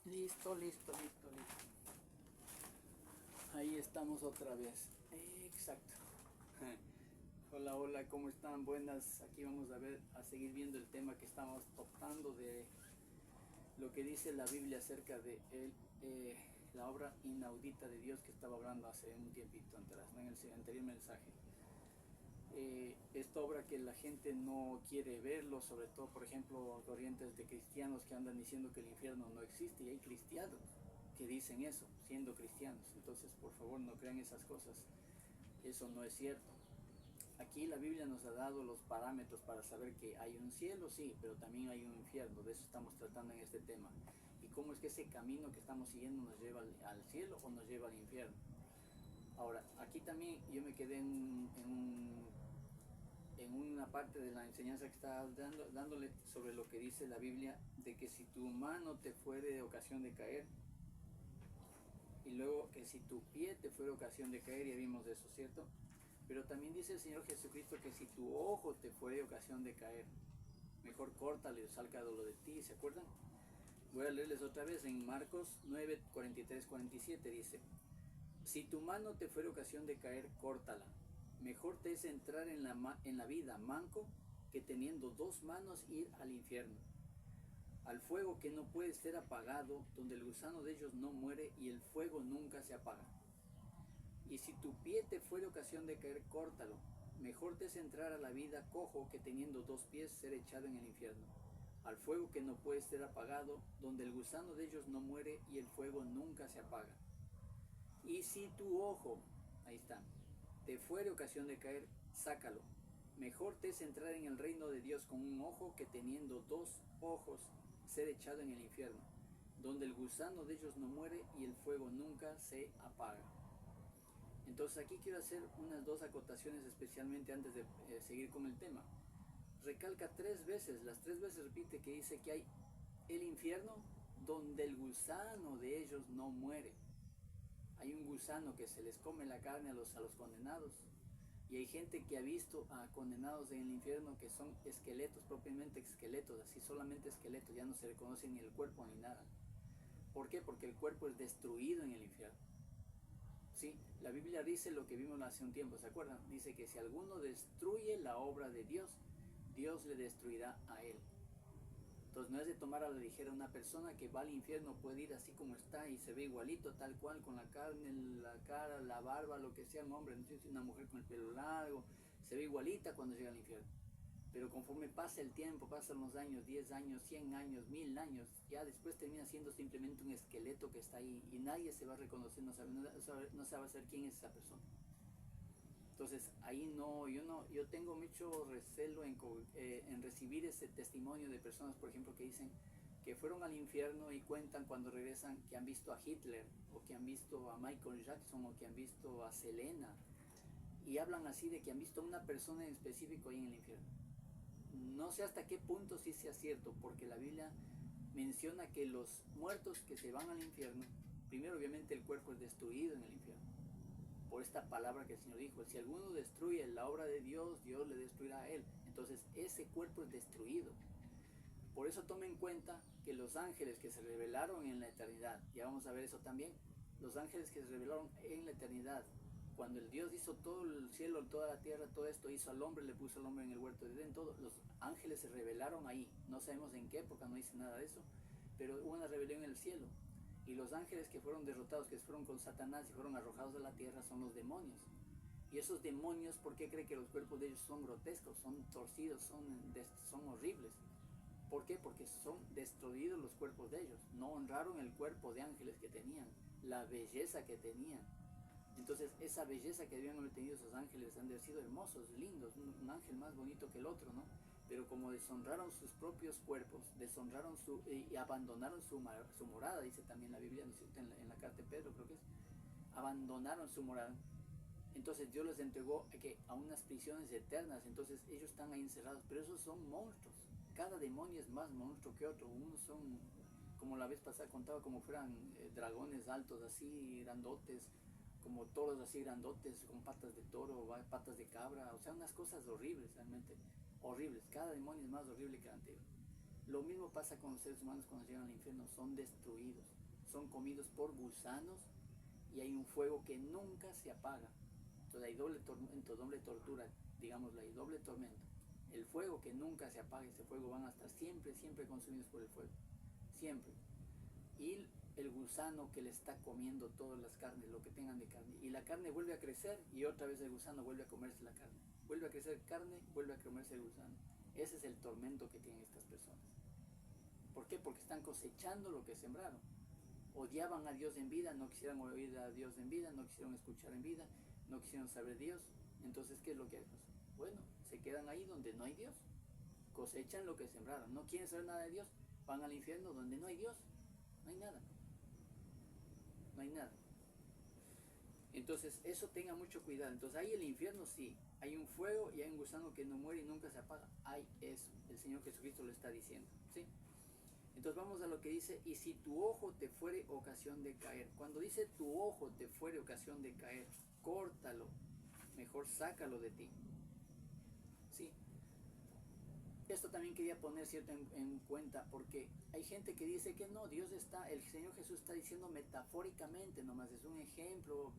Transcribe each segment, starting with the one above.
Listo, listo, listo, listo. Ahí estamos otra vez. Exacto. Hola, hola, ¿cómo están? Buenas. Aquí vamos a seguir viendo el tema que estamos tocando de lo que dice la Biblia acerca de la obra inaudita de Dios que estaba hablando hace un tiempito atrás, ¿no? En el anterior mensaje. Esta obra que la gente no quiere verlo, sobre todo, por ejemplo, corrientes de cristianos que andan diciendo que el infierno no existe, y hay cristianos que dicen eso, siendo cristianos. Entonces, por favor, no crean esas cosas, eso no es cierto. Aquí la Biblia nos ha dado los parámetros para saber que hay un cielo, sí, pero también hay un infierno. De eso estamos tratando en este tema. Y cómo es que ese camino que estamos siguiendo nos lleva al cielo o nos lleva al infierno. Ahora, aquí también yo me quedé en una parte de la enseñanza que estaba dándole sobre lo que dice la Biblia, de que si tu mano te fuere de ocasión de caer, y luego que si tu pie te fuera ocasión de caer, ya vimos eso, ¿cierto? Pero también dice el Señor Jesucristo que si tu ojo te fuere ocasión de caer, mejor córtale, sálcalo de ti, ¿se acuerdan? Voy a leerles otra vez en Marcos 9, 43, 47, dice: si tu mano te fuere ocasión de caer, córtala. Mejor te es entrar en la vida manco que teniendo dos manos ir al infierno, al fuego que no puede ser apagado, donde el gusano de ellos no muere y el fuego nunca se apaga. Y si tu pie te fuere ocasión de caer, córtalo. Mejor te es entrar a la vida cojo que teniendo dos pies ser echado en el infierno, al fuego que no puede ser apagado, donde el gusano de ellos no muere y el fuego nunca se apaga. Y si tu ojo, ahí está, te fuere ocasión de caer, sácalo. Mejor te es entrar en el reino de Dios con un ojo que teniendo dos ojos ser echado en el infierno, donde el gusano de ellos no muere y el fuego nunca se apaga. Entonces aquí quiero hacer unas dos acotaciones especialmente antes de seguir con el tema. Recalca tres veces, las tres veces repite que dice que hay el infierno donde el gusano de ellos no muere. Hay un gusano que se les come la carne a los condenados. Y hay gente que ha visto a condenados en el infierno que son esqueletos, propiamente esqueletos, así solamente esqueletos, ya no se reconocen ni el cuerpo ni nada. ¿Por qué? Porque el cuerpo es destruido en el infierno. Sí, la Biblia dice lo que vimos hace un tiempo, ¿se acuerdan? Dice que si alguno destruye la obra de Dios, Dios le destruirá a él. Entonces no es de tomar a la ligera. Una persona que va al infierno puede ir así como está y se ve igualito, tal cual, con la carne, la cara, la barba, lo que sea, un hombre, no sé si una mujer con el pelo largo, se ve igualita cuando llega al infierno. Pero conforme pasa el tiempo, pasan los años, 10 años, 100 años, 1000 años, ya después termina siendo simplemente un esqueleto que está ahí y nadie se va a reconocer, no sabe saber quién es esa persona. Entonces ahí yo tengo mucho recelo en recibir ese testimonio de personas, por ejemplo, que dicen que fueron al infierno y cuentan cuando regresan que han visto a Hitler, o que han visto a Michael Jackson, o que han visto a Selena, y hablan así de que han visto a una persona en específico ahí en el infierno. No sé hasta qué punto sí sea cierto, porque la Biblia menciona que los muertos que se van al infierno, primero obviamente el cuerpo es destruido en el infierno, por esta palabra que el Señor dijo: si alguno destruye la obra de Dios, Dios le destruirá a él. Entonces ese cuerpo es destruido. Por eso tomen en cuenta que los ángeles que se revelaron en la eternidad, ya vamos a ver eso también, los ángeles que se revelaron en la eternidad, cuando el Dios hizo todo el cielo, toda la tierra, todo esto, hizo al hombre, le puso al hombre en el huerto de Edén, todo, los ángeles se revelaron ahí. No sabemos en qué época, no dice nada de eso, pero hubo una rebelión en el cielo. Y los ángeles que fueron derrotados, que fueron con Satanás y fueron arrojados de la tierra, son los demonios. Y esos demonios, ¿por qué cree que los cuerpos de ellos son grotescos, son torcidos, son horribles? ¿Por qué? Porque son destruidos los cuerpos de ellos. No honraron el cuerpo de ángeles que tenían, la belleza que tenían. Entonces esa belleza que debían haber tenido esos ángeles han de haber sido hermosos, lindos, un ángel más bonito que el otro, ¿no? Pero como deshonraron sus propios cuerpos, deshonraron y abandonaron su morada, dice también la Biblia, ¿no? En la carta de Pedro creo que es, abandonaron su morada. Entonces Dios les entregó a unas prisiones eternas. Entonces ellos están ahí encerrados, pero esos son monstruos. Cada demonio es más monstruo que otro. Unos son, como la vez pasada contaba, como fueran dragones altos así, grandotes, como toros así grandotes, con patas de toro, patas de cabra, o sea, unas cosas horribles, realmente horribles. Cada demonio es más horrible que el anterior. Lo mismo pasa con los seres humanos cuando llegan al infierno, son destruidos, son comidos por gusanos y hay un fuego que nunca se apaga. Entonces hay doble tormento, doble tortura, digámoslo, hay doble tormento. El fuego que nunca se apaga, ese fuego van a estar siempre, siempre consumidos por el fuego, siempre. Y el gusano que le está comiendo todas las carnes, lo que tengan de carne, y la carne vuelve a crecer y otra vez el gusano vuelve a comerse la carne, vuelve a crecer carne, vuelve a comerse el gusano. Ese es el tormento que tienen estas personas. ¿Por qué? Porque están cosechando lo que sembraron. Odiaban a Dios en vida, no quisieron oír a Dios en vida, no quisieron escuchar en vida, no quisieron saber Dios. Entonces, ¿qué es lo que hacen? Bueno, se quedan ahí donde no hay Dios, cosechan lo que sembraron, no quieren saber nada de Dios, van al infierno donde no hay Dios, no hay nada, no hay nada. Entonces, eso tenga mucho cuidado. Entonces, hay el infierno, sí, hay un fuego y hay un gusano que no muere y nunca se apaga. Hay eso, el Señor Jesucristo lo está diciendo, ¿sí? Entonces vamos a lo que dice, y si tu ojo te fuere ocasión de caer. Cuando dice tu ojo te fuere ocasión de caer, córtalo, mejor sácalo de ti. ¿Sí? Esto también quería poner cierto en cuenta, porque hay gente que dice que no, Dios está, el Señor Jesús está diciendo metafóricamente, nomás es un ejemplo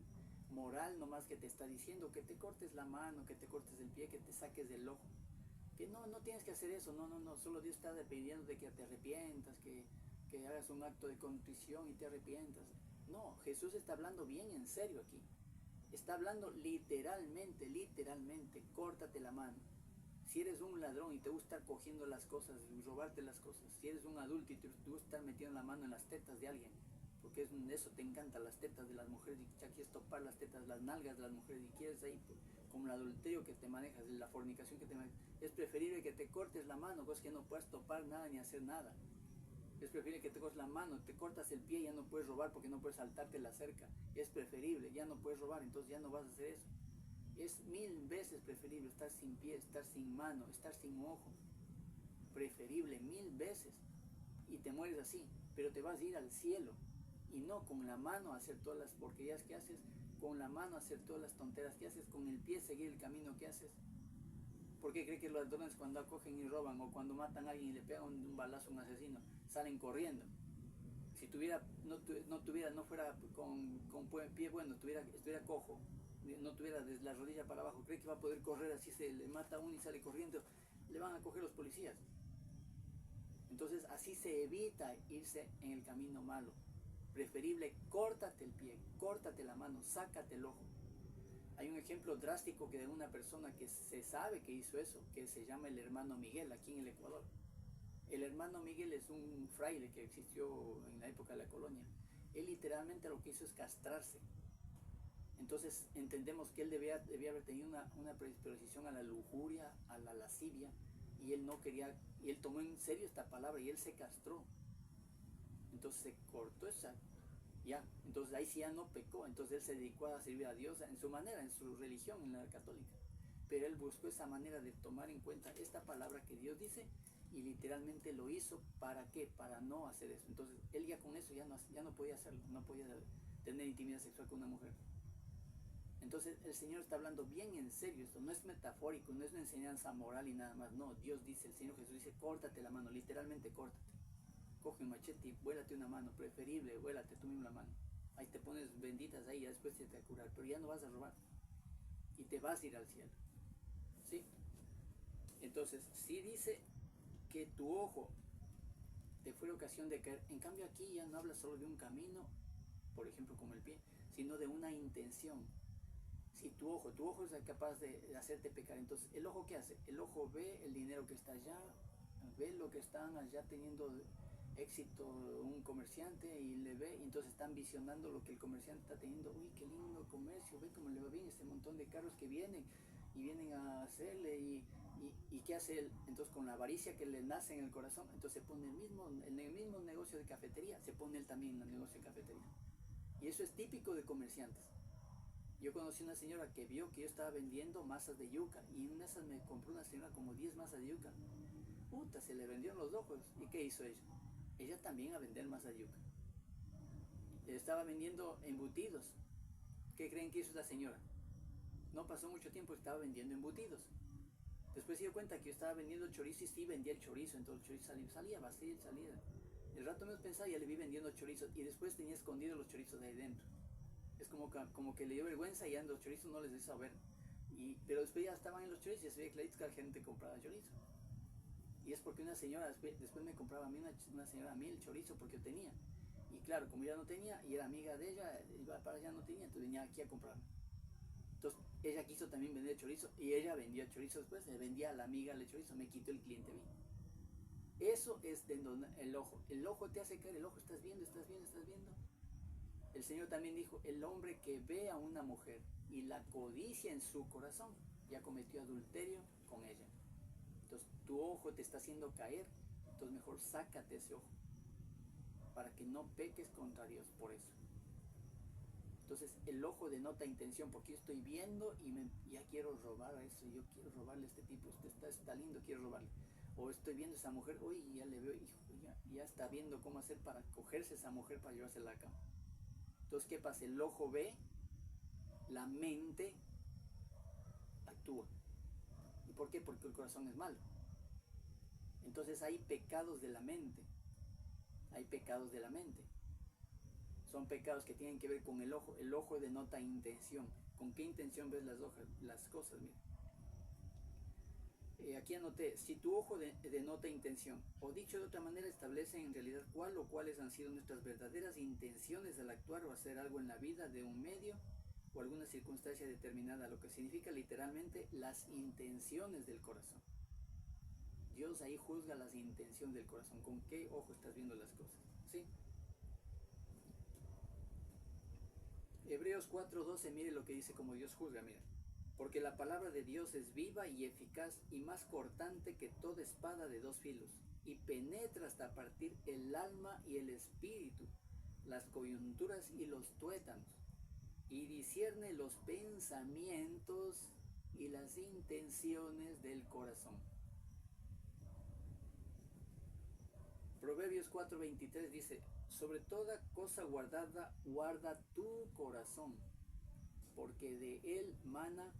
moral nomás que te está diciendo, que te cortes la mano, que te cortes el pie, que te saques del ojo. Que no tienes que hacer eso, no, solo Dios está pidiendo de que te arrepientas, que hagas un acto de contrición y te arrepientas. No, Jesús está hablando bien en serio aquí. Está hablando literalmente, córtate la mano. Si eres un ladrón y te gusta estar cogiendo las cosas, robarte las cosas, si eres un adulto y te gusta estar metiendo la mano en las tetas de alguien, porque eso te encanta, las tetas de las mujeres, y ya quieres topar las tetas, las nalgas de las mujeres, y quieres ahí, como el adulterio que te manejas, la fornicación que te manejas, es preferible que te cortes la mano, pues que no puedas topar nada ni hacer nada. Es preferible que te cortes la mano, te cortas el pie, ya no puedes robar porque no puedes saltarte la cerca. Es preferible, ya no puedes robar, entonces ya no vas a hacer eso. Es 1000 veces preferible estar sin pie, estar sin mano, estar sin ojo. Preferible 1000 veces. Y te mueres así, pero te vas a ir al cielo. Y no con la mano hacer todas las porquerías que haces, con la mano hacer todas las tonteras que haces, con el pie seguir el camino que haces. ¿Por qué cree que los ladrones cuando acogen y roban o cuando matan a alguien y le pegan un balazo a un asesino, salen corriendo? Si tuviera, no fuera con pie bueno, estuviera cojo, no tuviera desde la rodilla para abajo, cree que va a poder correr así, se le mata a uno y sale corriendo, le van a coger los policías. Entonces así se evita irse en el camino malo. Preferible, córtate el pie, córtate la mano, sácate el ojo. Hay un ejemplo drástico que de una persona que se sabe que hizo eso, que se llama el hermano Miguel, aquí en el Ecuador. El hermano Miguel es un fraile que existió en la época de la colonia. Él literalmente lo que hizo es castrarse. Entonces entendemos que él debía haber tenido una predisposición a la lujuria, a la lascivia, y él no quería, y él tomó en serio esta palabra y él se castró. Entonces se cortó esa, ya, entonces ahí sí ya no pecó, entonces él se dedicó a servir a Dios en su manera, en su religión, en la católica. Pero él buscó esa manera de tomar en cuenta esta palabra que Dios dice y literalmente lo hizo. ¿Para qué? Para no hacer eso. Entonces él ya con eso ya no podía hacerlo, no podía tener intimidad sexual con una mujer. Entonces el Señor está hablando bien en serio, esto no es metafórico, no es una enseñanza moral y nada más, no, Dios dice, el Señor Jesús dice, córtate la mano, literalmente córtate. Coge un machete y vuélate una mano, preferible, vuélate tú mismo la mano. Ahí te pones benditas ahí, después se te va a curar, pero ya no vas a robar y te vas a ir al cielo. ¿Sí? Entonces, sí dice que tu ojo te fue ocasión de caer. En cambio aquí ya no habla solo de un camino, por ejemplo como el pie, sino de una intención. Si tu ojo es capaz de hacerte pecar, entonces el ojo ¿qué hace? El ojo ve el dinero que está allá, ve lo que están allá teniendo éxito un comerciante y le ve, y entonces están visionando lo que el comerciante está teniendo. Uy, qué lindo comercio, ve cómo le va bien este montón de carros que vienen a hacerle, y ¿qué hace él? Entonces con la avaricia que le nace en el corazón, entonces se pone en el mismo negocio de cafetería, se pone él también en el negocio de cafetería. Y eso es típico de comerciantes. Yo conocí una señora que vio que yo estaba vendiendo masas de yuca, y en una de esas me compró una señora como 10 masas de yuca. Puta, se le vendieron los ojos. ¿Y qué hizo ella? Ella también a vender masas de yuca. Le estaba vendiendo embutidos. ¿Qué creen que hizo esa señora? No pasó mucho tiempo, estaba vendiendo embutidos. Después se dio cuenta que yo estaba vendiendo chorizo y sí vendía el chorizo, entonces el chorizo salía vacío, salía. El rato menos pensaba, ya le vi vendiendo chorizos y después tenía escondidos los chorizos de ahí dentro. Es como que le dio vergüenza y a los chorizos no les hizo ver. Pero después ya estaban en los chorizos y ya se veía clarito que la gente compraba chorizo. Y es porque una señora después me compraba a mí, una señora a mí el chorizo porque yo tenía. Y claro, como ya no tenía y era amiga de ella, iba para allá no tenía, entonces venía aquí a comprarme. Entonces ella quiso también vender chorizo y ella vendía chorizo después, le vendía a la amiga el chorizo, me quitó el cliente a mí. Eso es el ojo. El ojo te hace caer, el ojo estás viendo, estás viendo, estás viendo. El Señor también dijo, el hombre que ve a una mujer y la codicia en su corazón, ya cometió adulterio con ella. Entonces tu ojo te está haciendo caer, entonces mejor sácate ese ojo, para que no peques contra Dios por eso. Entonces el ojo denota intención, porque yo estoy viendo y ya quiero robar a eso, yo quiero robarle a este tipo, usted está lindo, quiero robarle. O estoy viendo a esa mujer, uy, ya le veo, hijo, ya está viendo cómo hacer para cogerse a esa mujer para llevársela a la cama. Entonces, ¿qué pasa? El ojo ve, la mente actúa. ¿Y por qué? Porque el corazón es malo. Entonces hay pecados de la mente. Hay pecados de la mente. Son pecados que tienen que ver con el ojo. El ojo denota intención. ¿Con qué intención ves las cosas? Mira. Aquí anoté, si tu ojo denota intención, o dicho de otra manera, establece en realidad cuál o cuáles han sido nuestras verdaderas intenciones al actuar o hacer algo en la vida de un medio o alguna circunstancia determinada, lo que significa literalmente las intenciones del corazón. Dios ahí juzga las intenciones del corazón, con qué ojo estás viendo las cosas, ¿sí? Hebreos 4:12, mire lo que dice como Dios juzga, mira. Porque la palabra de Dios es viva y eficaz y más cortante que toda espada de dos filos, y penetra hasta partir el alma y el espíritu, las coyunturas y los tuétanos, y discierne los pensamientos y las intenciones del corazón. Proverbios 4:23 dice, sobre toda cosa guardada, guarda tu corazón, porque de él mana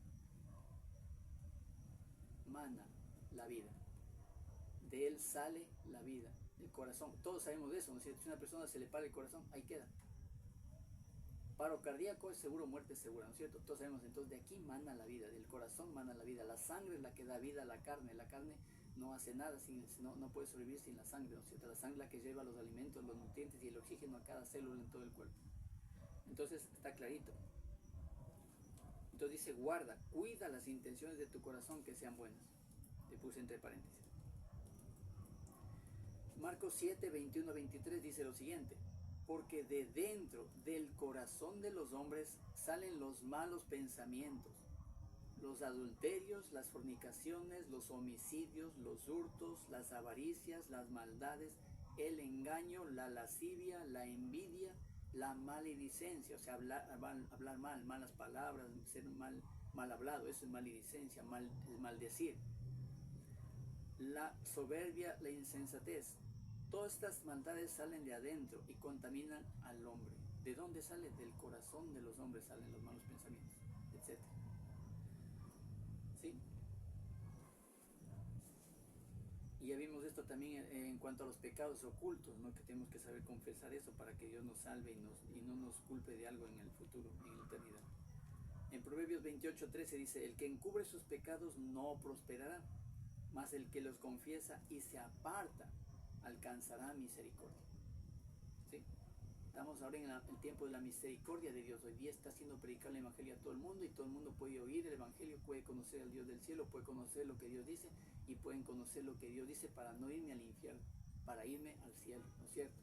la vida. De él sale la vida, el corazón. Todos sabemos de eso, ¿no es cierto? Si a una persona se le para el corazón, ahí queda. Paro cardíaco es seguro, muerte es segura, ¿no es cierto? Todos sabemos, entonces de aquí mana la vida, del corazón mana la vida. La sangre es la que da vida a la carne no hace nada, no puede sobrevivir sin la sangre, ¿no es cierto? La sangre es la que lleva los alimentos, los nutrientes y el oxígeno a cada célula en todo el cuerpo. Entonces está clarito. Entonces dice, guarda, cuida las intenciones de tu corazón que sean buenas. Le puse entre paréntesis. Marcos 7:21-23 dice lo siguiente, porque de dentro del corazón de los hombres salen los malos pensamientos, los adulterios, las fornicaciones, los homicidios, los hurtos, las avaricias, las maldades, el engaño, la lascivia, la envidia, la maledicencia, o sea, hablar mal, malas palabras, ser mal hablado, eso es maledicencia, maldecir. La soberbia, la insensatez. Todas estas maldades salen de adentro y contaminan al hombre. ¿De dónde sale? Del corazón de los hombres salen los malos pensamientos, etc. ¿Sí? Y ya vimos esto también en cuanto a los pecados ocultos, ¿no? Que tenemos que saber confesar eso para que Dios nos salve y no nos culpe de algo en el futuro, en la eternidad. En Proverbios 28:13 dice, el que encubre sus pecados no prosperará, mas el que los confiesa y se aparta alcanzará misericordia. ¿Sí? Estamos ahora en el tiempo de la misericordia de Dios. Hoy día está haciendo predicar el Evangelio a todo el mundo y todo el mundo puede oír el Evangelio, puede conocer al Dios del cielo, puede conocer lo que Dios dice y pueden conocer lo que Dios dice para no irme al infierno, para irme al cielo, ¿no es cierto?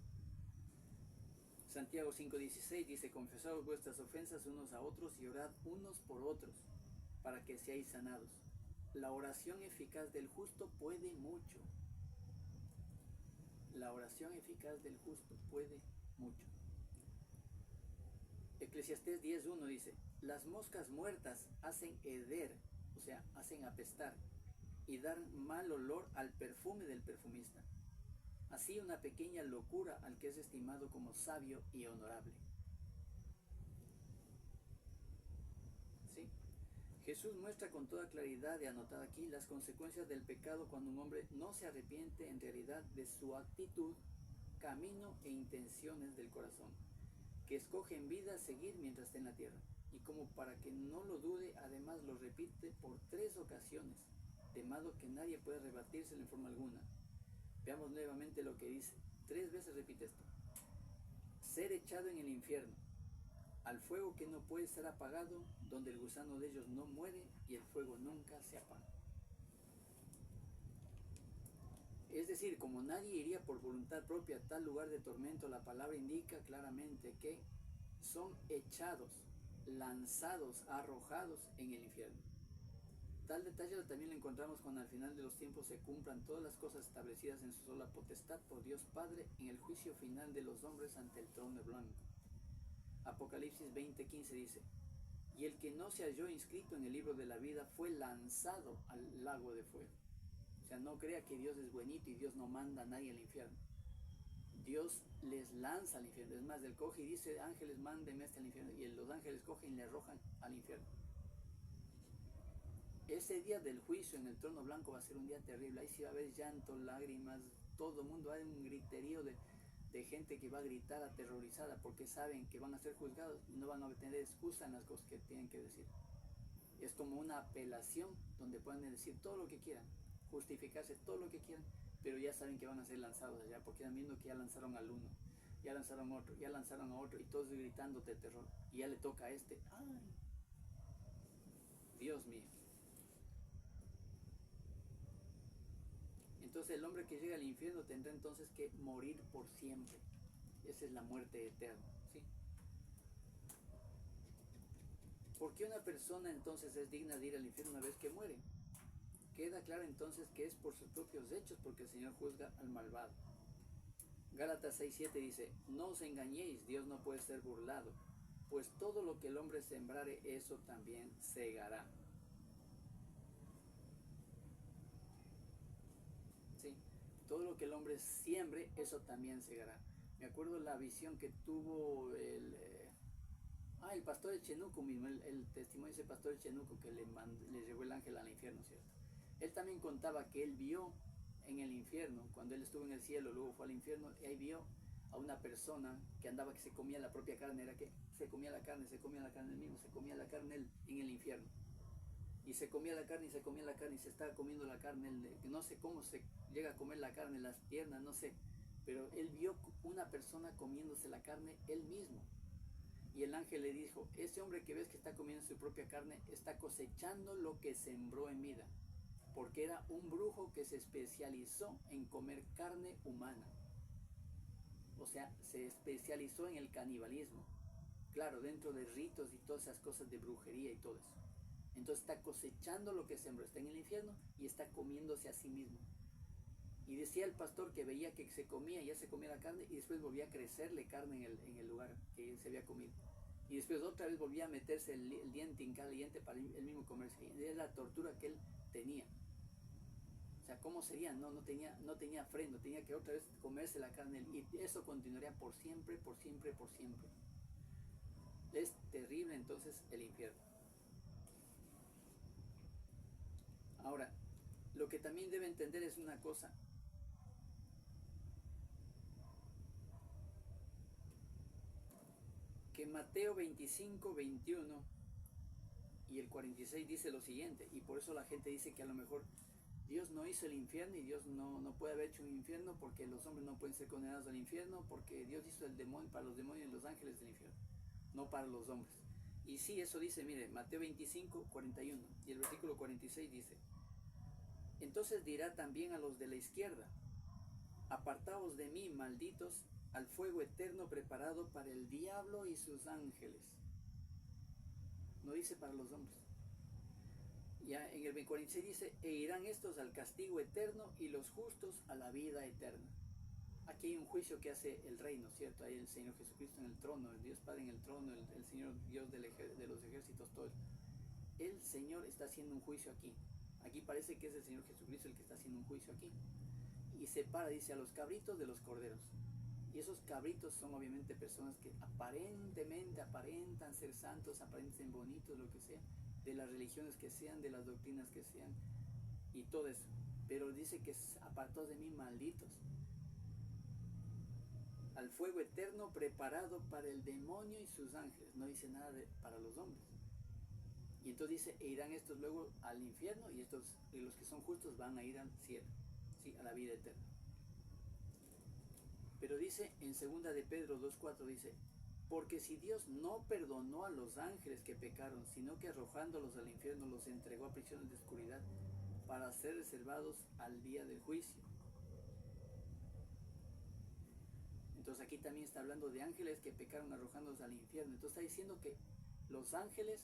Santiago 5:16 dice, confesaos vuestras ofensas unos a otros y orad unos por otros para que seáis sanados. La oración eficaz del justo puede mucho. La oración eficaz del justo puede mucho. Eclesiastés 10:1 dice, las moscas muertas hacen heder, o sea, hacen apestar y dar mal olor al perfume del perfumista. Así una pequeña locura al que es estimado como sabio y honorable. ¿Sí? Jesús muestra con toda claridad, y anotada aquí, las consecuencias del pecado cuando un hombre no se arrepiente en realidad de su actitud, camino e intenciones del corazón, que escoge en vida seguir mientras esté en la tierra. Y como para que no lo dude, además lo repite por 3 ocasiones, de modo que nadie puede rebatírselo en forma alguna. Veamos nuevamente lo que dice. 3 veces repite esto. Ser echado en el infierno, al fuego que no puede ser apagado, donde el gusano de ellos no muere y el fuego nunca se apaga. Es decir, como nadie iría por voluntad propia a tal lugar de tormento, la palabra indica claramente que son echados, lanzados, arrojados en el infierno. Tal detalle también lo encontramos cuando al final de los tiempos se cumplan todas las cosas establecidas en su sola potestad por Dios Padre en el juicio final de los hombres ante el trono blanco. Apocalipsis 20:15 dice: y el que no se halló inscrito en el libro de la vida fue lanzado al lago de fuego. O sea, no crea que Dios es buenito y Dios no manda a nadie al infierno. Dios les lanza al infierno. Es más, él coge y dice: ángeles, mándenme al infierno. Y los ángeles cogen y le arrojan al infierno. Ese día del juicio en el trono blanco va a ser un día terrible. Ahí sí va a haber llanto, lágrimas, todo el mundo. Hay un griterío de gente que va a gritar aterrorizada porque saben que van a ser juzgados y no van a tener excusa en las cosas que tienen que decir. Es como una apelación donde pueden decir todo lo que quieran, justificarse todo lo que quieran, pero ya saben que van a ser lanzados allá porque están viendo que ya lanzaron al uno, ya lanzaron a otro, ya lanzaron a otro y todos gritando de terror. Y ya le toca a este. ¡Ay! Dios mío. Entonces el hombre que llega al infierno tendrá entonces que morir por siempre. Esa es la muerte eterna, ¿sí? ¿Por qué una persona entonces es digna de ir al infierno una vez que muere? Queda claro entonces que es por sus propios hechos, porque el Señor juzga al malvado. Gálatas 6:7 dice: no os engañéis, Dios no puede ser burlado, pues todo lo que el hombre sembrare, eso también segará. ¿Sí? Todo lo que el hombre siembre, eso también segará. Me acuerdo la visión que tuvo el pastor de Chenuco mismo, el testimonio de ese pastor de Chenuco que le llevó el ángel al infierno, ¿cierto? Él también contaba que él vio en el infierno, cuando él estuvo en el cielo, luego fue al infierno, y ahí vio a una persona que andaba, que se comía la propia carne, era que se comía la carne él mismo, se comía la carne él en el infierno. Y se comía la carne y se comía la carne y se estaba comiendo la carne, no sé cómo se llega a comer la carne, las piernas, no sé, pero él vio una persona comiéndose la carne él mismo. Y el ángel le dijo: ese hombre que ves que está comiendo su propia carne está cosechando lo que sembró en vida, porque era un brujo que se especializó en comer carne humana. O sea, se especializó en el canibalismo, claro, dentro de ritos y todas esas cosas de brujería y todo eso. Entonces está cosechando lo que sembró, está en el infierno y está comiéndose a sí mismo. Y decía el pastor que veía que se comía, ya se comía la carne y después volvía a crecerle carne en el lugar que se había comido. Y después otra vez volvía a meterse el diente, hincar el diente para él mismo comerse. Y era la tortura que él tenía. O sea, ¿cómo sería? No tenía freno, tenía que otra vez comerse la carne y eso continuaría por siempre, por siempre, por siempre. Es terrible entonces el infierno. Ahora, lo que también debe entender es una cosa. Que Mateo 25, 21 y el 46 dice lo siguiente, y por eso la gente dice que a lo mejor Dios no hizo el infierno y Dios no puede haber hecho un infierno porque los hombres no pueden ser condenados al infierno, porque Dios hizo el demonio para los demonios y los ángeles del infierno, no para los hombres. Y sí, eso dice, mire, Mateo 25, 41 y el versículo 46 dice: entonces dirá también a los de la izquierda: apartaos de mí, malditos, al fuego eterno preparado para el diablo y sus ángeles. No dice para los hombres. Ya en el 46 dice: e irán estos al castigo eterno y los justos a la vida eterna. Aquí hay un juicio que hace el reino, ¿cierto? Hay el Señor Jesucristo en el trono, el Dios Padre en el trono, el Señor Dios de los ejércitos, todo eso. El Señor está haciendo un juicio aquí. Aquí parece que es el Señor Jesucristo el que está haciendo un juicio aquí. Y separa, dice, a los cabritos de los corderos. Y esos cabritos son obviamente personas que aparentemente aparentan ser santos, aparentan ser bonitos, lo que sea, de las religiones que sean, de las doctrinas que sean, y todo eso. Pero dice que apartados de mí, malditos, al fuego eterno preparado para el demonio y sus ángeles. No dice nada para los hombres. Y entonces dice, e irán estos luego al infierno, y los que son justos van a ir al cielo, ¿sí? A la vida eterna. Pero dice en 2 de Pedro 2:4, dice, porque si Dios no perdonó a los ángeles que pecaron, sino que arrojándolos al infierno los entregó a prisiones de oscuridad para ser reservados al día del juicio. Entonces aquí también está hablando de ángeles que pecaron arrojándolos al infierno. Entonces está diciendo que los ángeles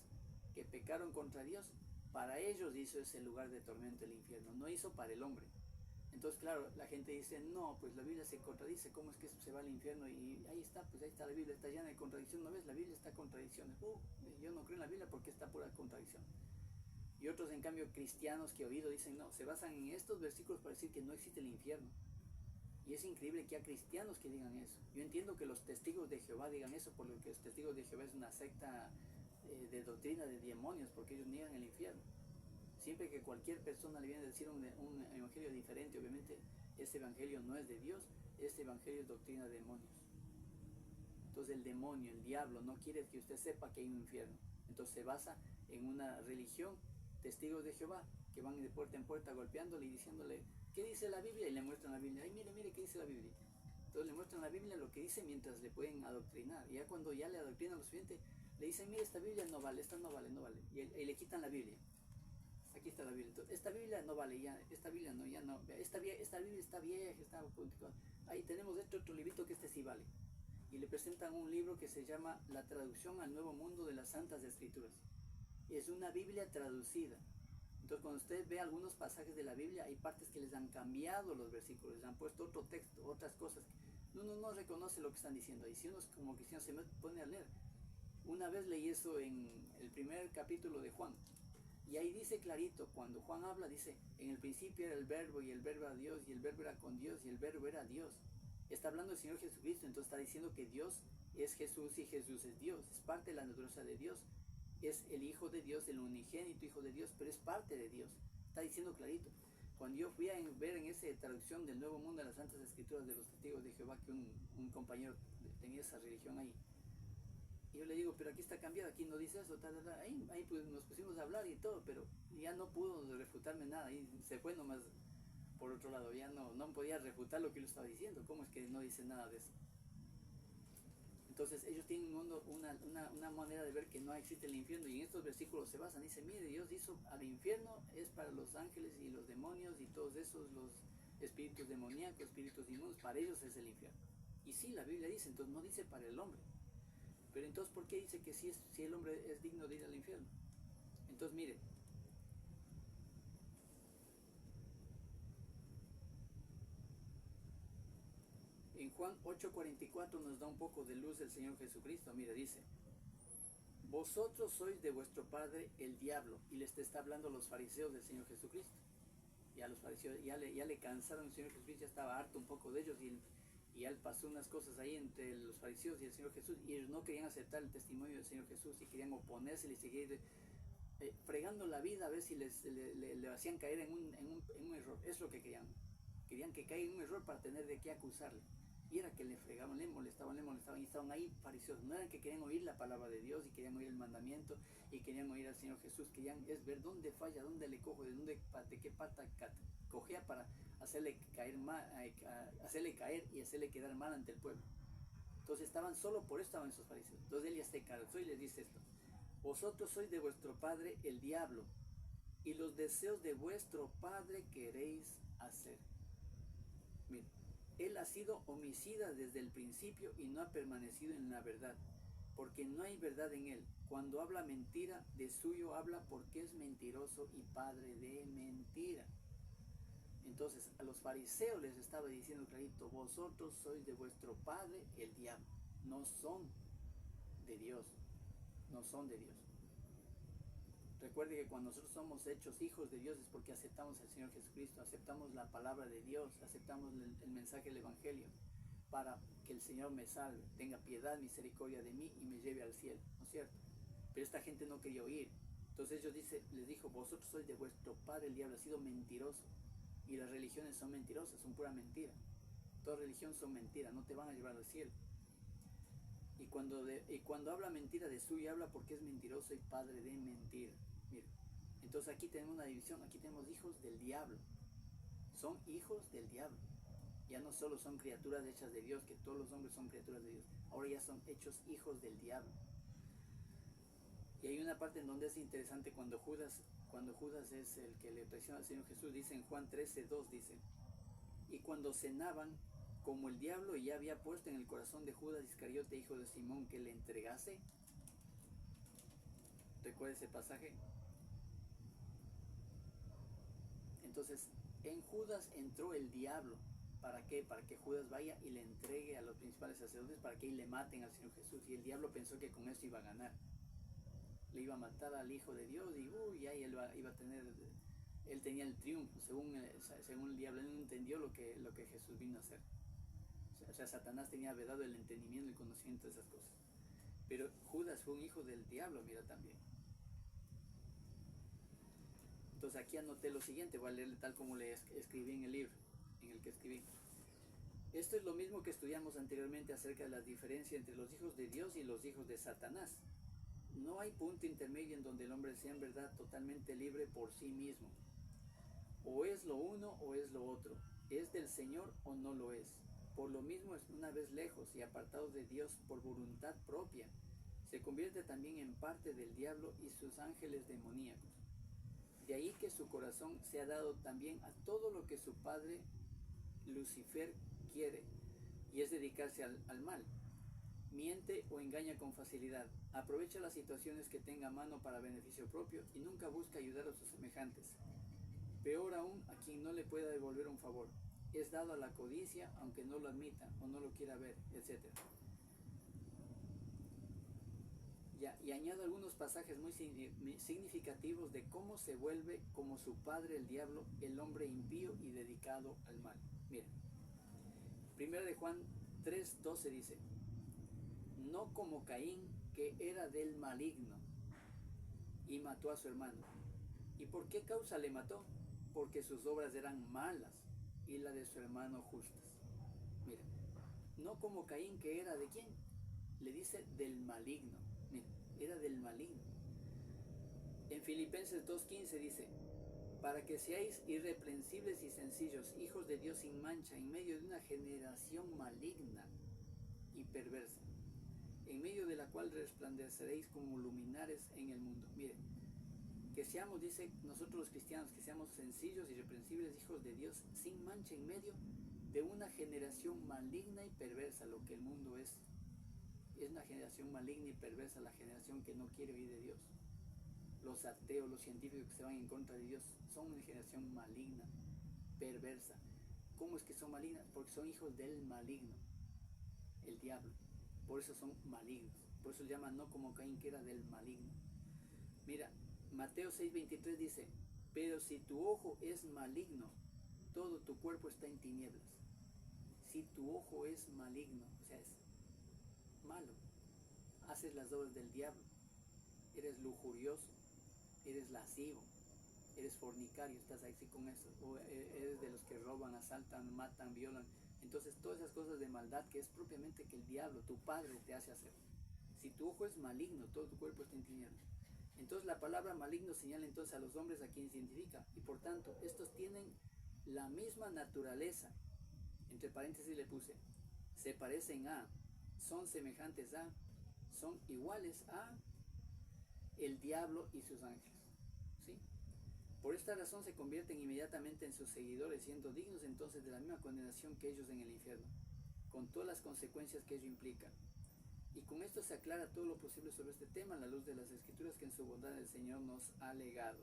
que pecaron contra Dios, para ellos hizo ese lugar de tormento el infierno, no hizo para el hombre. Entonces, claro, la gente dice, no, pues la Biblia se contradice, ¿cómo es que se va al infierno? Y ahí está, pues ahí está la Biblia, está llena de contradicción, ¿no ves? La Biblia está en contradicciones. Yo no creo en la Biblia porque está pura contradicción. Y otros, en cambio, cristianos que he oído dicen, no, se basan en estos versículos para decir que no existe el infierno. Y es increíble que haya cristianos que digan eso. Yo entiendo que los testigos de Jehová digan eso, por lo que los testigos de Jehová es una secta de doctrina de demonios, porque ellos niegan el infierno. Siempre que cualquier persona le viene a decir un evangelio diferente, obviamente ese evangelio no es de Dios, ese evangelio es doctrina de demonios. Entonces el demonio, el diablo, no quiere que usted sepa que hay un infierno. Entonces se basa en una religión, testigos de Jehová, que van de puerta en puerta golpeándole y diciéndole, ¿qué dice la Biblia? Y le muestran la Biblia. Ay, mire, ¿qué dice la Biblia? Entonces le muestran la Biblia lo que dice mientras le pueden adoctrinar. Y ya cuando ya le adoctrinan lo suficiente, le dicen, mire, esta Biblia no vale, esta no vale. Y le quitan la Biblia. Aquí está la Biblia. Entonces, esta Biblia no vale, ya, esta Biblia no, ya no. Esta Biblia está vieja, está ahí tenemos otro librito que este sí vale. Y le presentan un libro que se llama La Traducción al Nuevo Mundo de las Santas Escrituras. Es una Biblia traducida. Entonces, cuando usted ve algunos pasajes de la Biblia, hay partes que les han cambiado los versículos, les han puesto otro texto, otras cosas. Uno no reconoce lo que están diciendo. Y si uno como cristiano se pone a leer. Una vez leí eso en el primer capítulo de Juan. Y ahí dice clarito, cuando Juan habla, dice, en el principio era el verbo, y el verbo era Dios, y el verbo era con Dios, y el verbo era Dios. Está hablando del Señor Jesucristo, entonces está diciendo que Dios es Jesús y Jesús es Dios, es parte de la naturaleza de Dios, es el Hijo de Dios, el unigénito Hijo de Dios, pero es parte de Dios. Está diciendo clarito. Cuando yo fui a ver en esa traducción del Nuevo Mundo de las Santas Escrituras de los Testigos de Jehová, que un compañero tenía esa religión ahí, y yo le digo, pero aquí está cambiado, aquí no dice eso, tal. Ahí pues nos pusimos a hablar y todo, pero ya no pudo refutarme nada, y se fue nomás por otro lado, ya no podía refutar lo que yo estaba diciendo, ¿cómo es que no dice nada de eso? Entonces ellos tienen una manera de ver que no existe el infierno, y en estos versículos se basan, dice, mire, Dios hizo al infierno, es para los ángeles y los demonios y todos esos, los espíritus demoníacos, espíritus inmundos, para ellos es el infierno. Y sí, la Biblia dice, entonces no dice para el hombre. Pero entonces, ¿por qué dice que si el hombre es digno de ir al infierno? Entonces, mire, en Juan 8:44 nos da un poco de luz el Señor Jesucristo. Mire, dice, vosotros sois de vuestro padre el diablo. Y les está hablando a los fariseos del Señor Jesucristo. Y a los fariseos ya le cansaron, el Señor Jesucristo ya estaba harto un poco de ellos, y él pasó unas cosas ahí entre los fariseos y el Señor Jesús, y ellos no querían aceptar el testimonio del Señor Jesús y querían oponerse y seguir fregando la vida a ver si le hacían caer en un error. Es lo que querían que caiga en un error para tener de qué acusarle. Y era que le fregaban, le molestaban, y estaban ahí fariseos. No eran que querían oír la palabra de Dios y querían oír el mandamiento y querían oír al Señor Jesús, querían ver dónde falla, dónde le cojo, de qué pata cojea para hacerle caer y hacerle quedar mal ante el pueblo. Entonces solo por eso estaban esos fariseos. Entonces él ya se cansó y les dice esto: vosotros sois de vuestro padre el diablo, y los deseos de vuestro padre queréis hacer. Mira, él ha sido homicida desde el principio y no ha permanecido en la verdad, porque no hay verdad en él. Cuando habla mentira, de suyo habla, porque es mentiroso y padre de mentira. Entonces a los fariseos les estaba diciendo clarito: vosotros sois de vuestro padre el diablo, no son de Dios, no son de Dios. Recuerde que cuando nosotros somos hechos hijos de Dios es porque aceptamos al Señor Jesucristo, aceptamos la palabra de Dios, aceptamos el mensaje del Evangelio, para que el Señor me salve, tenga piedad, misericordia de mí y me lleve al cielo, ¿no es cierto? Pero esta gente no quería oír. Entonces les dijo, vosotros sois de vuestro padre el diablo, ha sido mentiroso. Y las religiones son mentirosas, son pura mentira. Toda religión son mentiras, no te van a llevar al cielo. Y cuando habla mentira de suyo, habla porque es mentiroso y padre de mentira. Mira, entonces aquí tenemos una división, aquí tenemos hijos del diablo. Son hijos del diablo. Ya no solo son criaturas hechas de Dios, que todos los hombres son criaturas de Dios. Ahora ya son hechos hijos del diablo. Y hay una parte en donde es interesante cuando Judas es el que le traiciona al Señor Jesús, dice en Juan 13:2, dice, y cuando cenaban, como el diablo ya había puesto en el corazón de Judas Iscariote, hijo de Simón, que le entregase. ¿Recuerda ese pasaje? Entonces, en Judas entró el diablo. ¿Para qué? Para que Judas vaya y le entregue a los principales sacerdotes para que le maten al Señor Jesús. Y el diablo pensó que con eso iba a ganar. Le iba a matar al Hijo de Dios y ahí él iba a tener, él tenía el triunfo, según el diablo. Él no entendió lo que Jesús vino a hacer. O sea, Satanás tenía vedado el entendimiento y el conocimiento de esas cosas. Pero Judas fue un hijo del diablo, mira también. Entonces aquí anoté lo siguiente, voy a leerle tal como le escribí en el libro, en el que escribí. Esto es lo mismo que estudiamos anteriormente acerca de la diferencia entre los hijos de Dios y los hijos de Satanás. No hay punto intermedio en donde el hombre sea en verdad totalmente libre por sí mismo. O es lo uno o es lo otro. Es del Señor o no lo es. Por lo mismo, una vez lejos y apartado de Dios por voluntad propia, se convierte también en parte del diablo y sus ángeles demoníacos. De ahí que su corazón se ha dado también a todo lo que su padre Lucifer quiere, y es dedicarse al mal. Miente o engaña con facilidad, aprovecha las situaciones que tenga a mano para beneficio propio y nunca busca ayudar a sus semejantes. Peor aún, a quien no le pueda devolver un favor. Es dado a la codicia, aunque no lo admita o no lo quiera ver, etc. Y añado algunos pasajes muy significativos de cómo se vuelve como su padre el diablo, el hombre impío y dedicado al mal. Miren, 1 de Juan 3:12 dice, no como Caín, que era del maligno y mató a su hermano. ¿Y por qué causa le mató? Porque sus obras eran malas y la de su hermano justas. Mira, no como Caín, que era de quién, le dice del maligno. Mira, era del maligno. En Filipenses 2:15 dice, para que seáis irreprensibles y sencillos, hijos de Dios sin mancha, en medio de una generación maligna y perversa, en medio de la cual resplandeceréis como luminares en el mundo. Miren, que seamos, dice, nosotros los cristianos, que seamos sencillos, irreprensibles, hijos de Dios, sin mancha, en medio de una generación maligna y perversa. Lo que el mundo es una generación maligna y perversa, la generación que no quiere oír de Dios. Los ateos, los científicos que se van en contra de Dios, son una generación maligna, perversa. ¿Cómo es que son malignas? Porque son hijos del maligno, el diablo. Por eso son malignos. Por eso se llaman no como Caín, que era del maligno. Mira, Mateo 6:23 dice, pero si tu ojo es maligno, todo tu cuerpo está en tinieblas. Si tu ojo es maligno, o sea, es malo, haces las obras del diablo, eres lujurioso, eres lascivo, eres fornicario, estás ahí con eso, o eres de los que roban, asaltan, matan, violan. Entonces todas esas cosas de maldad que es propiamente que el diablo, tu padre, te hace hacer. Si tu ojo es maligno, todo tu cuerpo está en tinieblas. Entonces la palabra maligno señala entonces a los hombres a quienes identifica, y por tanto estos tienen la misma naturaleza, entre paréntesis le puse, se parecen a, son semejantes a, son iguales a el diablo y sus ángeles, ¿sí? Por esta razón se convierten inmediatamente en sus seguidores, siendo dignos entonces de la misma condenación que ellos en el infierno, con todas las consecuencias que ello implica. Y con esto se aclara todo lo posible sobre este tema a la luz de las Escrituras que en su bondad el Señor nos ha legado.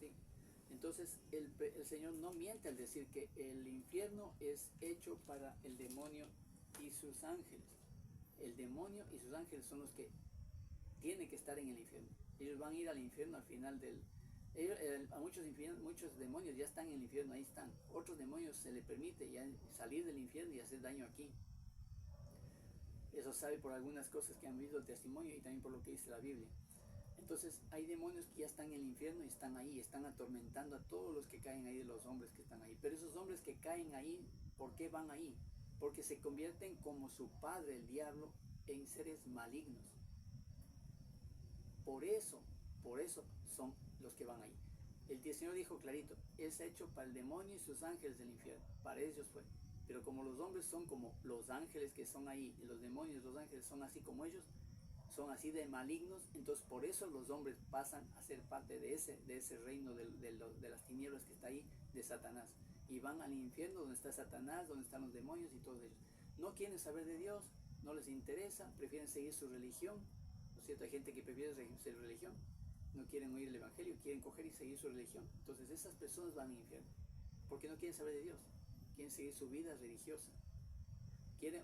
¿Sí? Entonces el Señor no miente al decir que el infierno es hecho para el demonio y sus ángeles. El demonio y sus ángeles son los que tienen que estar en el infierno. Ellos van a ir al infierno al final del... a muchos demonios ya están en el infierno, ahí están. Otros demonios se les permite ya salir del infierno y hacer daño aquí. Eso sabe por algunas cosas que han visto el testimonio y también por lo que dice la Biblia. Entonces hay demonios que ya están en el infierno y están ahí, están atormentando a todos los que caen ahí, de los hombres que están ahí. Pero esos hombres que caen ahí, ¿por qué van ahí? Porque se convierten como su padre, el diablo, en seres malignos. Por eso son los que van ahí. El Señor dijo clarito, es hecho para el demonio y sus ángeles del infierno, para ellos fue. Pero como los hombres son como los ángeles que son ahí, y los demonios, los ángeles son así como ellos, son así de malignos, entonces por eso los hombres pasan a ser parte de ese reino de las tinieblas que está ahí, de Satanás. Y van al infierno donde está Satanás, donde están los demonios y todos ellos. No quieren saber de Dios, no les interesa, prefieren seguir su religión, ¿no es cierto? Hay gente que prefiere seguir su religión, no quieren oír el evangelio, quieren coger y seguir su religión. Entonces esas personas van al infierno, porque no quieren saber de Dios, quieren seguir su vida religiosa.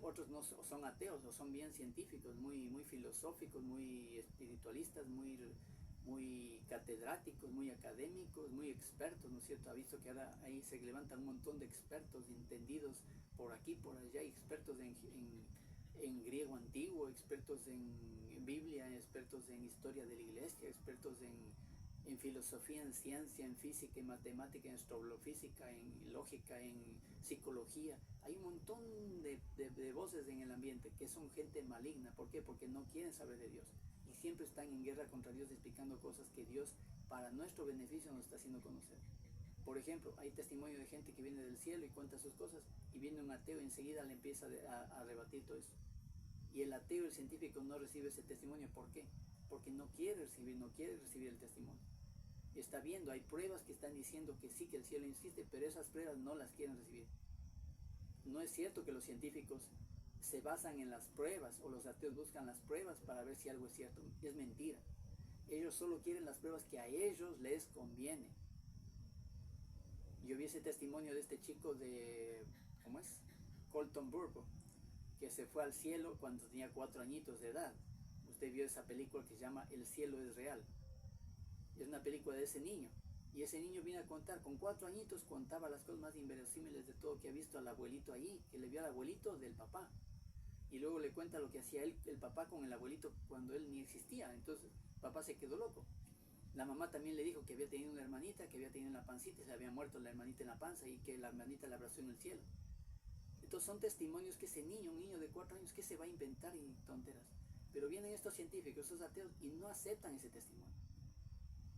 Otros no son ateos o son bien científicos, muy filosóficos, muy espiritualistas, muy catedráticos, muy académicos, muy expertos, ¿no es cierto? Ha visto que ahora ahí se levantan un montón de expertos entendidos por aquí, por allá, expertos en griego antiguo, expertos en Biblia, expertos en historia de la iglesia, expertos en filosofía, en ciencia, en física, en matemática, en astrofísica, en lógica, en psicología. Hay un montón de voces en el ambiente que son gente maligna. ¿Por qué? Porque no quieren saber de Dios y siempre están en guerra contra Dios, explicando cosas que Dios para nuestro beneficio nos está haciendo conocer. Por ejemplo, hay testimonio de gente que viene del cielo y cuenta sus cosas, y viene un ateo y enseguida le empieza a rebatir todo eso. Y el ateo, el científico, no recibe ese testimonio. ¿Por qué? Porque no quiere recibir el testimonio. Está viendo, hay pruebas que están diciendo que sí, que el cielo existe, pero esas pruebas no las quieren recibir. No es cierto que los científicos se basan en las pruebas, o los ateos buscan las pruebas para ver si algo es cierto. Es mentira. Ellos solo quieren las pruebas que a ellos les conviene. Yo vi ese testimonio de este chico de, ¿cómo es? Colton Burpo, que se fue al cielo cuando tenía 4 añitos de edad. Usted vio esa película que se llama El cielo es real. Es una película de ese niño. Y ese niño viene a contar, con 4 añitos contaba las cosas más inverosímiles de todo, que ha visto al abuelito allí, que le vio al abuelito del papá. Y luego le cuenta lo que hacía él, el papá, con el abuelito cuando él ni existía. Entonces papá se quedó loco. La mamá también le dijo que había tenido una hermanita, que había tenido en la pancita, y se había muerto la hermanita en la panza, y que la hermanita la abrazó en el cielo. Entonces son testimonios que ese niño, un niño de 4 años, que se va a inventar y tonteras. Pero vienen estos científicos, estos ateos, y no aceptan ese testimonio.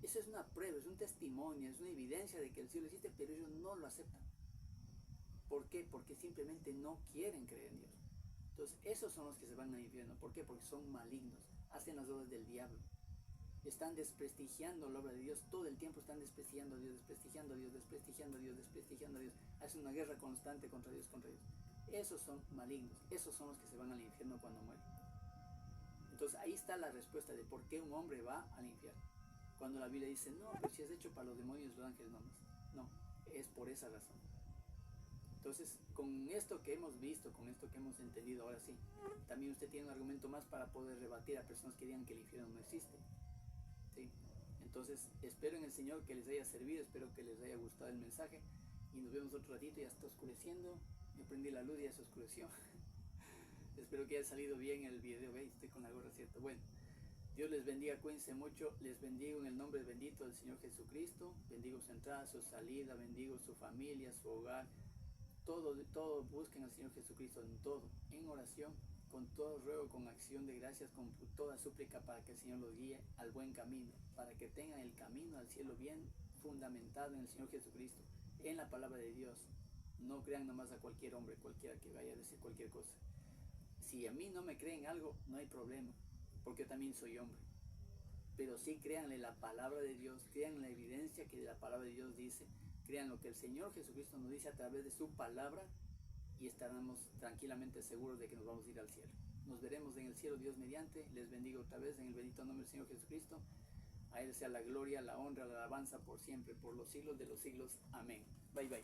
Eso es una prueba, es un testimonio, es una evidencia de que el cielo existe, pero ellos no lo aceptan. ¿Por qué? Porque simplemente no quieren creer en Dios. Entonces esos son los que se van al infierno. ¿Por qué? Porque son malignos, hacen las obras del diablo. Están desprestigiando la obra de Dios, todo el tiempo están desprestigiando a Dios, desprestigiando a Dios, desprestigiando a Dios, desprestigiando a Dios. Hacen una guerra constante contra Dios, contra Dios. Esos son malignos, esos son los que se van al infierno cuando mueren. Entonces ahí está la respuesta de por qué un hombre va al infierno. Cuando la Biblia dice, no, pero si es hecho para los demonios y los ángeles nomás. No, es por esa razón. Entonces, con esto que hemos visto, con esto que hemos entendido, ahora sí, también usted tiene un argumento más para poder rebatir a personas que digan que el infierno no existe. ¿Sí? Entonces, espero en el Señor que les haya servido, espero que les haya gustado el mensaje, y nos vemos otro ratito. Ya está oscureciendo, me prendí la luz y ya se oscureció. Espero que haya salido bien el video. ¿Veis? Estoy con la gorra, ¿cierto? Bueno, Dios les bendiga, cuídense mucho, les bendigo en el nombre bendito del Señor Jesucristo. Bendigo su entrada, su salida, bendigo su familia, su hogar, todo busquen al Señor Jesucristo en todo, en oración, con todo ruego, con acción de gracias, con toda súplica, para que el Señor los guíe al buen camino, para que tengan el camino al cielo bien fundamentado en el Señor Jesucristo, en la palabra de Dios. No crean nomás a cualquier hombre, cualquiera que vaya a decir cualquier cosa. Si a mí no me creen algo, no hay problema, porque yo también soy hombre. Pero sí créanle la palabra de Dios, crean la evidencia que la palabra de Dios dice, crean lo que el Señor Jesucristo nos dice a través de su palabra, y estaremos tranquilamente seguros de que nos vamos a ir al cielo. Nos veremos en el cielo, Dios mediante. Les bendigo otra vez en el bendito nombre del Señor Jesucristo. A Él sea la gloria, la honra, la alabanza por siempre, por los siglos de los siglos. Amén. Bye bye.